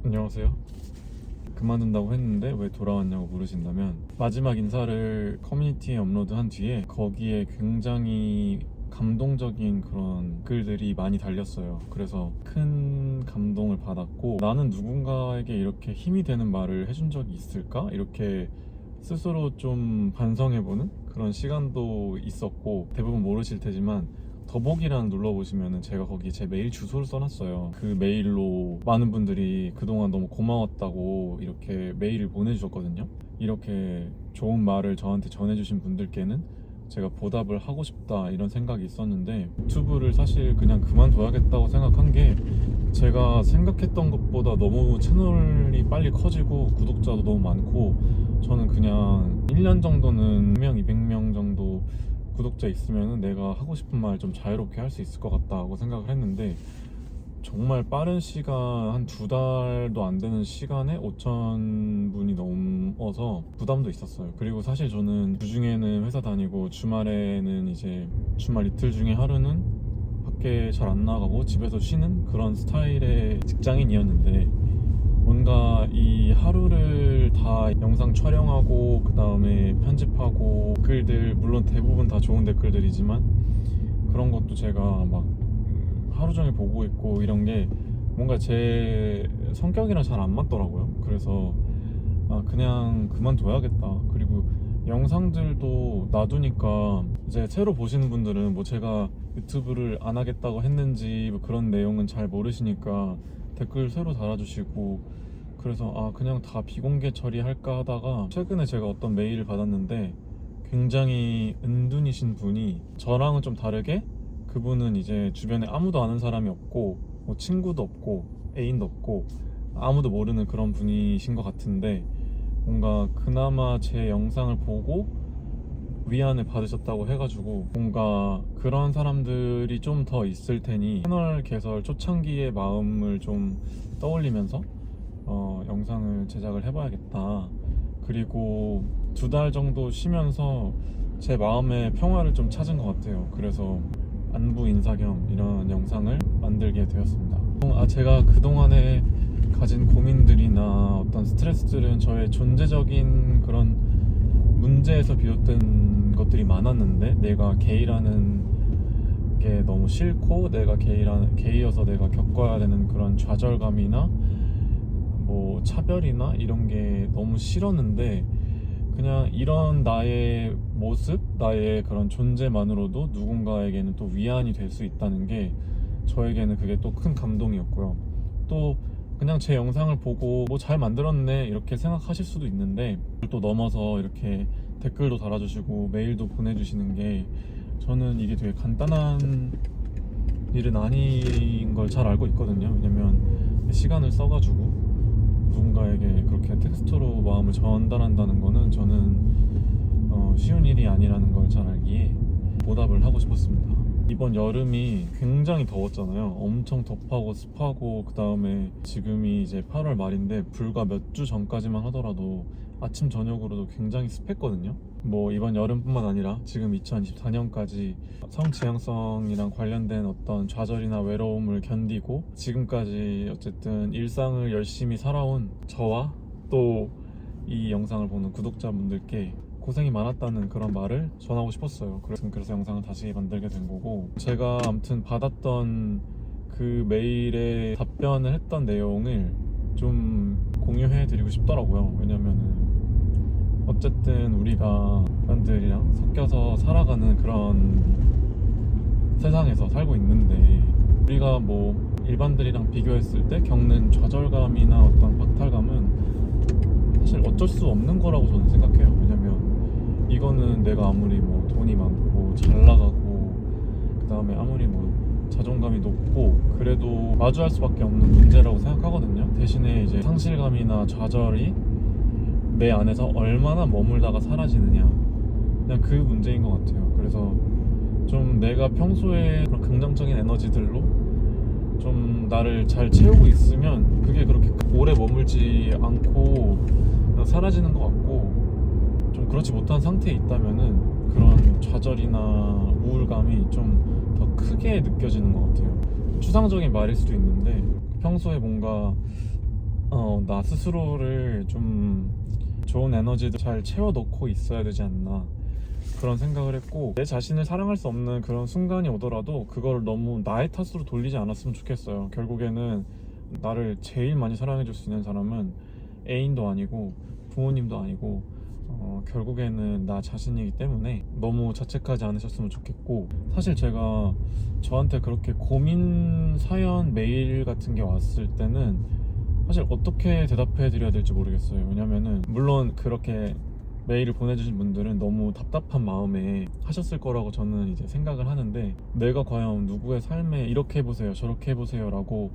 안녕하세요. 그만둔다고 했는데 왜 돌아왔냐고 물으신다면, 마지막 인사를 커뮤니티에 업로드한 뒤에 거기에 굉장히 감동적인 그런 글들이 많이 달렸어요. 그래서 큰 감동을 받았고, 나는 누군가에게 이렇게 힘이 되는 말을 해준 적이 있을까? 이렇게 스스로 좀 반성해보는 그런 시간도 있었고, 대부분 모르실 테지만 더보기란 눌러보시면은 제가 거기 제 메일 주소를 써놨어요. 그 메일로 많은 분들이 그동안 너무 고마웠다고 이렇게 메일을 보내주셨거든요. 이렇게 좋은 말을 저한테 전해주신 분들께는 제가 보답을 하고 싶다, 이런 생각이 있었는데, 유튜브를 사실 그냥 그만둬야겠다고 생각한 게, 제가 생각했던 것보다 너무 채널이 빨리 커지고 구독자도 너무 많고, 저는 그냥 1년 정도는 100명, 200명 정도 구독자 있으면 내가 하고 싶은 말 좀 자유롭게 할 수 있을 것 같다고 생각을 했는데, 정말 빠른 시간, 한 2달도 안 되는 시간에 5,000분이 넘어서 부담도 있었어요. 그리고 사실 저는 주중에는 회사 다니고 주말에는 이제 주말 이틀 중에 하루는 밖에 잘 안 나가고 집에서 쉬는 그런 스타일의 직장인이었는데, 뭔가 이 하루를 다 영상 촬영하고 그 다음에 편집하고, 댓글들 물론 대부분 다 좋은 댓글들이지만 그런 것도 제가 막 하루 종일 보고 있고, 이런 게 뭔가 제 성격이랑 잘 안 맞더라고요. 그래서 그냥 그만둬야겠다. 그리고 영상들도 놔두니까 이제 새로 보시는 분들은 뭐 제가 유튜브를 안 하겠다고 했는지 뭐 그런 내용은 잘 모르시니까 댓글 새로 달아주시고, 그래서 그냥 다 비공개 처리할까 하다가 최근에 제가 어떤 메일을 받았는데, 굉장히 은둔이신 분이, 저랑은 좀 다르게 그분은 이제 주변에 아무도 아는 사람이 없고 뭐 친구도 없고 애인도 없고 아무도 모르는 그런 분이신 것 같은데, 뭔가 그나마 제 영상을 보고 위안을 받으셨다고 해가지고, 뭔가 그런 사람들이 좀 더 있을 테니 채널 개설 초창기의 마음을 좀 떠올리면서 영상을 제작을 해봐야겠다. 그리고 2달 정도 쉬면서 제 마음의 평화를 좀 찾은 것 같아요. 그래서 안부 인사 겸 이런 영상을 만들게 되었습니다. 제가 그동안에 가진 고민들이나 어떤 스트레스들은 저의 존재적인 그런 문제에서 비롯된 것들이 많았는데, 내가 게이라는 게 너무 싫고, 내가 게이여서 내가 겪어야 되는 그런 좌절감이나 뭐 차별이나 이런 게 너무 싫었는데, 그냥 이런 나의 모습, 나의 그런 존재만으로도 누군가에게는 또 위안이 될 수 있다는 게 저에게는 그게 또 큰 감동이었고요. 또 그냥 제 영상을 보고 뭐 잘 만들었네 이렇게 생각하실 수도 있는데, 또 넘어서 이렇게 댓글도 달아주시고 메일도 보내주시는 게, 저는 이게 되게 간단한 일은 아닌 걸 잘 알고 있거든요. 왜냐면 시간을 써가지고 누군가에게 그렇게 텍스트로 마음을 전달한다는 거는 저는 쉬운 일이 아니라는 걸 잘 알기에 보답을 하고 싶었습니다. 이번 여름이 굉장히 더웠잖아요. 엄청 덥하고 습하고, 그 다음에 지금이 이제 8월 말인데 불과 몇 주 전까지만 하더라도 아침 저녁으로도 굉장히 습했거든요. 뭐 이번 여름뿐만 아니라 지금 2024년까지 성지향성이랑 관련된 어떤 좌절이나 외로움을 견디고 지금까지 어쨌든 일상을 열심히 살아온 저와 또 이 영상을 보는 구독자분들께 고생이 많았다는 그런 말을 전하고 싶었어요. 그래서 영상을 다시 만들게 된 거고, 제가 아무튼 받았던 그 메일에 답변을 했던 내용을 좀 공유해 드리고 싶더라고요. 왜냐면은 어쨌든 우리가 사람들이랑 섞여서 살아가는 그런 세상에서 살고 있는데, 우리가 뭐 일반들이랑 비교했을 때 겪는 좌절감이나 어떤 박탈감은 사실 어쩔 수 없는 거라고 저는 생각해요. 왜냐면 이거는 내가 아무리 뭐 돈이 많고 잘 나가고 그 다음에 아무리 뭐 자존감이 높고 그래도 마주할 수밖에 없는 문제라고 생각하거든요. 대신에 이제 상실감이나 좌절이 내 안에서 얼마나 머물다가 사라지느냐, 그냥 그 문제인 것 같아요. 그래서 좀 내가 평소에 그런 긍정적인 에너지들로 좀 나를 잘 채우고 있으면 그게 그렇게 오래 머물지 않고 그냥 사라지는 것 같고, 좀 그렇지 못한 상태에 있다면은 그런 좌절이나 우울감이 좀 더 크게 느껴지는 것 같아요. 추상적인 말일 수도 있는데, 평소에 뭔가 나 스스로를 좀 좋은 에너지도 잘 채워 넣고 있어야 되지 않나 그런 생각을 했고, 내 자신을 사랑할 수 없는 그런 순간이 오더라도 그걸 너무 나의 탓으로 돌리지 않았으면 좋겠어요. 결국에는 나를 제일 많이 사랑해 줄 수 있는 사람은 애인도 아니고 부모님도 아니고 결국에는 나 자신이기 때문에 너무 자책하지 않으셨으면 좋겠고, 사실 제가 저한테 그렇게 고민 사연 메일 같은 게 왔을 때는 사실 어떻게 대답해 드려야 될지 모르겠어요. 왜냐면은 물론 그렇게 메일을 보내주신 분들은 너무 답답한 마음에 하셨을 거라고 저는 이제 생각을 하는데, 내가 과연 누구의 삶에 이렇게 해보세요 저렇게 해보세요 라고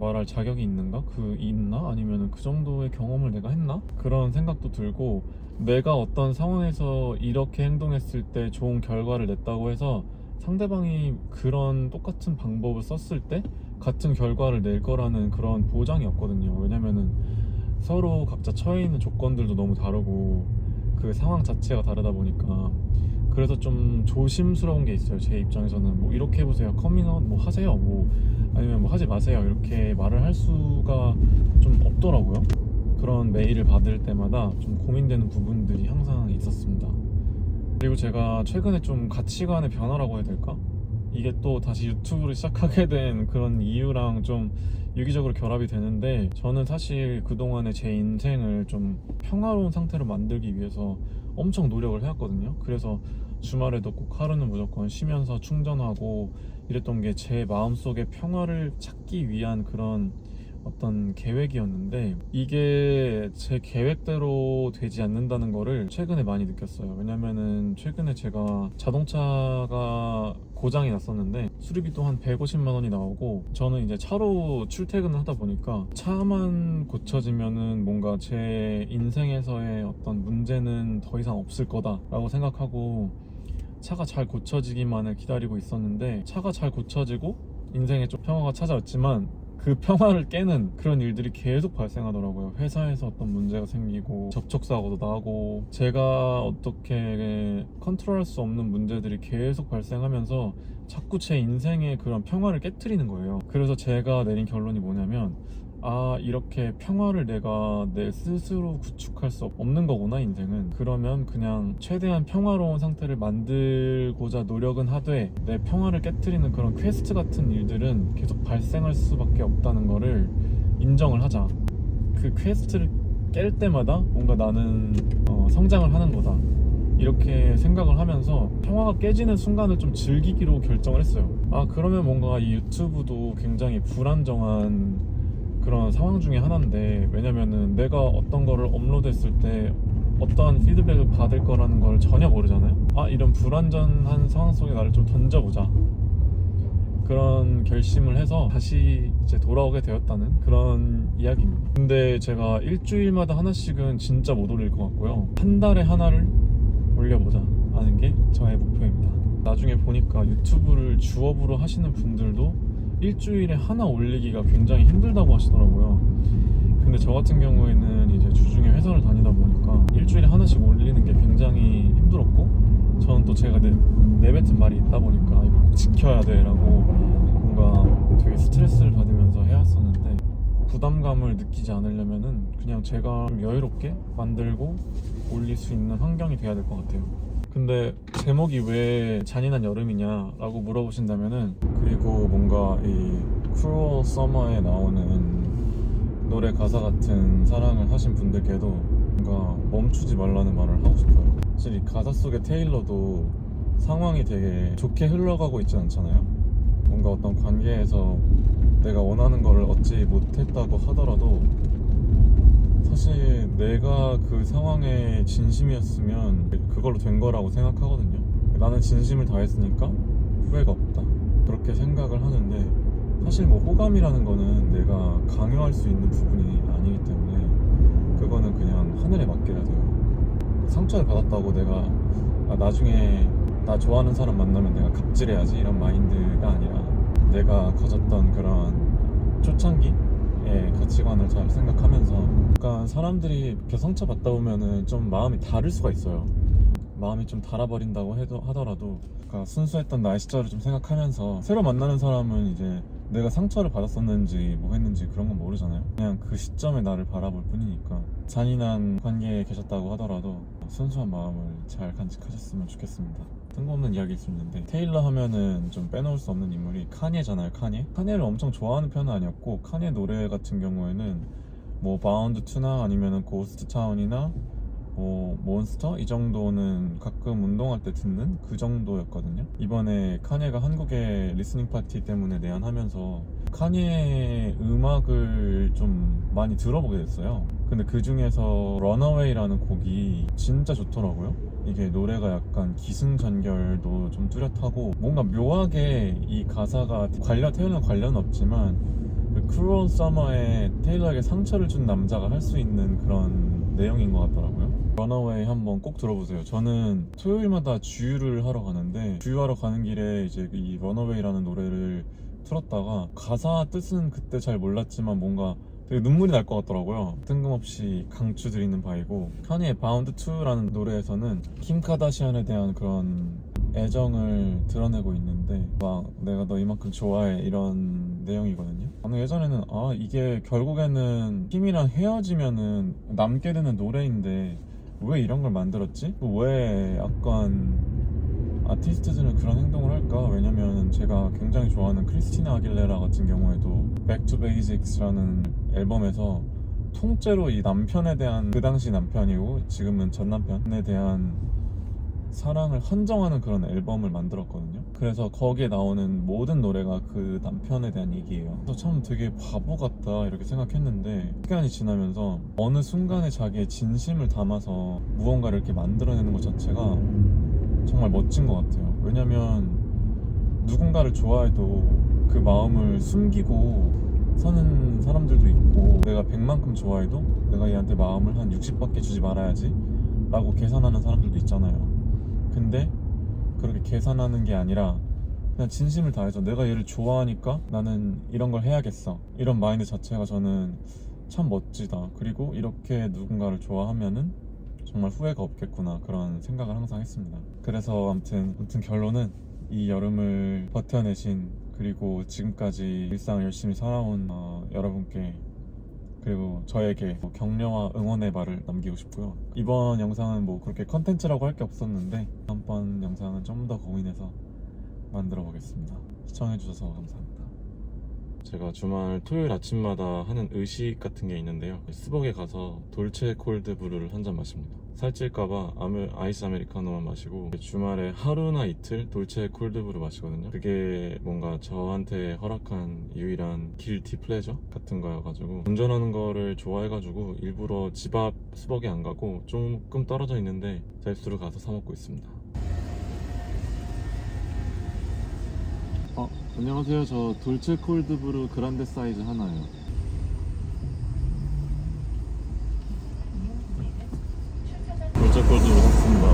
말할 자격이 있나? 아니면 그 정도의 경험을 내가 했나? 그런 생각도 들고, 내가 어떤 상황에서 이렇게 행동했을 때 좋은 결과를 냈다고 해서 상대방이 그런 똑같은 방법을 썼을 때 같은 결과를 낼 거라는 그런 보장이 없거든요. 왜냐면은 서로 각자 처해 있는 조건들도 너무 다르고 그 상황 자체가 다르다 보니까, 그래서 좀 조심스러운 게 있어요. 제 입장에서는 뭐 이렇게 해보세요, 커밍아웃 뭐 하세요, 뭐 아니면 뭐 하지 마세요 이렇게 말을 할 수가 좀 없더라고요. 그런 메일을 받을 때마다 좀 고민되는 부분들이 항상 있었습니다. 그리고 제가 최근에 좀 가치관의 변화라고 해야 될까? 이게 또 다시 유튜브를 시작하게 된 그런 이유랑 좀 유기적으로 결합이 되는데, 저는 사실 그동안의 제 인생을 좀 평화로운 상태로 만들기 위해서 엄청 노력을 해왔거든요. 그래서 주말에도 꼭 하루는 무조건 쉬면서 충전하고 이랬던 게 제 마음속의 평화를 찾기 위한 그런 어떤 계획이었는데, 이게 제 계획대로 되지 않는다는 거를 최근에 많이 느꼈어요. 왜냐면은 최근에 제가 자동차가 고장이 났었는데 수리비도 한 150만 원이 나오고, 저는 이제 차로 출퇴근을 하다 보니까 차만 고쳐지면은 뭔가 제 인생에서의 어떤 문제는 더 이상 없을 거다라고 생각하고 차가 잘 고쳐지기만을 기다리고 있었는데, 차가 잘 고쳐지고 인생에 좀 평화가 찾아왔지만 그 평화를 깨는 그런 일들이 계속 발생하더라고요. 회사에서 어떤 문제가 생기고 접촉사고도 나고, 제가 어떻게 컨트롤할 수 없는 문제들이 계속 발생하면서 자꾸 제 인생의 그런 평화를 깨트리는 거예요. 그래서 제가 내린 결론이 뭐냐면, 이렇게 평화를 내가 내 스스로 구축할 수 없는 거구나 인생은. 그러면 그냥 최대한 평화로운 상태를 만들고자 노력은 하되, 내 평화를 깨트리는 그런 퀘스트 같은 일들은 계속 발생할 수밖에 없다는 거를 인정을 하자. 그 퀘스트를 깰 때마다 뭔가 나는 성장을 하는 거다, 이렇게 생각을 하면서 평화가 깨지는 순간을 좀 즐기기로 결정을 했어요. 그러면 뭔가 이 유튜브도 굉장히 불안정한 그런 상황 중에 하나인데, 왜냐면은 내가 어떤 거를 업로드했을 때 어떠한 피드백을 받을 거라는 걸 전혀 모르잖아요. 이런 불안전한 상황 속에 나를 좀 던져보자, 그런 결심을 해서 다시 이제 돌아오게 되었다는 그런 이야기입니다. 근데 제가 일주일마다 하나씩은 진짜 못 올릴 것 같고요, 한 달에 하나를 올려보자 하는 게 저의 목표입니다. 나중에 보니까 유튜브를 주업으로 하시는 분들도 일주일에 하나 올리기가 굉장히 힘들다고 하시더라고요. 근데 저 같은 경우에는 이제 주중에 회사를 다니다 보니까 일주일에 하나씩 올리는 게 굉장히 힘들었고, 저는 또 제가 내뱉은 말이 있다 보니까 이거 꼭 지켜야 돼 라고 뭔가 되게 스트레스를 받으면서 해왔었는데, 부담감을 느끼지 않으려면은 그냥 제가 좀 여유롭게 만들고 올릴 수 있는 환경이 돼야 될 것 같아요. 근데 제목이 왜 잔인한 여름이냐 라고 물어보신다면은, 그리고 뭔가 이 Cruel Summer에 나오는 노래 가사 같은 사랑을 하신 분들께도 뭔가 멈추지 말라는 말을 하고 싶어요. 사실 이 가사 속의 테일러도 상황이 되게 좋게 흘러가고 있진 않잖아요. 뭔가 어떤 관계에서 내가 원하는 걸 얻지 못했다고 하더라도 사실 내가 그 상황에 진심이었으면 그걸로 된 거라고 생각하거든요. 나는 진심을 다했으니까 후회가 없다, 그렇게 생각을 하는데, 사실 뭐 호감이라는 거는 내가 강요할 수 있는 부분이 아니기 때문에 그거는 그냥 하늘에 맡겨야 돼요. 상처를 받았다고 내가 나중에 나 좋아하는 사람 만나면 내가 갑질해야지 이런 마인드가 아니라, 내가 가졌던 그런 초창기 가치관을 잘 생각하면서, 약간 사람들이 이렇게 상처받다 보면은 좀 마음이 다를 수가 있어요. 마음이 좀 달아버린다고 하더라도, 그러니까 순수했던 나의 시절을 좀 생각하면서 새로 만나는 사람은 이제 내가 상처를 받았었는지 뭐 했는지 그런 건 모르잖아요. 그냥 그 시점에 나를 바라볼 뿐이니까 잔인한 관계에 계셨다고 하더라도 순수한 마음을 잘 간직하셨으면 좋겠습니다. 뜬금없는 이야기일 수 있는데 테일러 하면은 좀 빼놓을 수 없는 인물이 카니에잖아요. 카니에를 엄청 좋아하는 편은 아니었고, 카니에 노래 같은 경우에는 뭐 바운드 투나 아니면은 고스트 타운이나 뭐 몬스터 이 정도는 가끔 운동할 때 듣는 그 정도였거든요. 이번에 카니에가 한국에 리스닝 파티 때문에 내한하면서 카니에 음악을 좀 많이 들어보게 됐어요. 근데 그 중에서 런어웨이라는 곡이 진짜 좋더라고요. 이게 노래가 약간 기승전결도 좀 뚜렷하고 뭔가 묘하게 이 가사가 테일러는 관련 없지만 그 크루얼 서머에 테일러에게 상처를 준 남자가 할 수 있는 그런 내용인 것 같더라고요. 런어웨이 한번 꼭 들어보세요. 저는 토요일마다 주유를 하러 가는데 주유하러 가는 길에 이제 이 런어웨이라는 노래를 틀었다가 가사 뜻은 그때 잘 몰랐지만 뭔가 되게 눈물이 날 것 같더라고요. 뜬금없이 강추드리는 바이고, 카니의 바운드 2라는 노래에서는 킴 카다시안에 대한 그런 애정을 드러내고 있는데 막 내가 너 이만큼 좋아해 이런 내용이거든요. 저는 예전에는 이게 결국에는 킴이랑 헤어지면은 남게 되는 노래인데 왜 이런 걸 만들었지? 왜 약간 아티스트들은 그런 행동을 할까? 왜냐면 제가 굉장히 좋아하는 크리스티나 아길레라 같은 경우에도 Back to Basics라는 앨범에서 통째로 이 남편에 대한, 그 당시 남편이고 지금은 전 남편에 대한 사랑을 헌정하는 그런 앨범을 만들었거든요. 그래서 거기에 나오는 모든 노래가 그 남편에 대한 얘기예요. 그래서 참 되게 바보 같다 이렇게 생각했는데 시간이 지나면서 어느 순간에 자기의 진심을 담아서 무언가를 이렇게 만들어내는 것 자체가 정말 멋진 것 같아요. 왜냐면 누군가를 좋아해도 그 마음을 숨기고 사는 사람들도 있고, 내가 100만큼 좋아해도 내가 얘한테 마음을 한 60밖에 주지 말아야지 라고 계산하는 사람들도 있잖아요. 근데 그렇게 계산하는 게 아니라 그냥 진심을 다해서 내가 얘를 좋아하니까 나는 이런 걸 해야겠어, 이런 마인드 자체가 저는 참 멋지다. 그리고 이렇게 누군가를 좋아하면은 정말 후회가 없겠구나, 그런 생각을 항상 했습니다. 그래서 아무튼 결론은 이 여름을 버텨내신, 그리고 지금까지 일상을 열심히 살아온 여러분께, 그리고 저에게 격려와 응원의 말을 남기고 싶고요. 이번 영상은 뭐 그렇게 컨텐츠라고 할 게 없었는데 다음번 영상은 좀 더 고민해서 만들어 보겠습니다. 시청해주셔서 감사합니다. 제가 주말 토요일 아침마다 하는 의식 같은 게 있는데요. 스벅에 가서 돌체 콜드 브루를 한 잔 마십니다. 살찔까봐 아이스 아메리카노만 마시고 주말에 하루나 이틀 돌체 콜드 브루 마시거든요. 그게 뭔가 저한테 허락한 유일한 길티 플레저 같은 거여가지고, 운전하는 거를 좋아해가지고 일부러 집 앞 스벅에 안 가고 조금 떨어져 있는데 뎁스로 가서 사 먹고 있습니다. 안녕하세요. 저 돌체 콜드 브루 그란데 사이즈 하나요. 돌체 콜드 브루 샀습니다.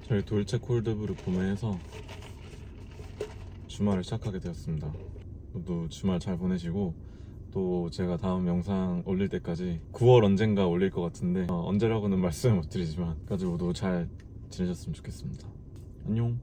저희 돌체 콜드 브루 구매해서 주말을 시작하게 되었습니다. 모두 주말 잘 보내시고, 또 제가 다음 영상 올릴 때까지 9월 언젠가 올릴 것 같은데 언제라고는 말씀을 못 드리지만 까지 모두 잘 지내셨으면 좋겠습니다. 안녕.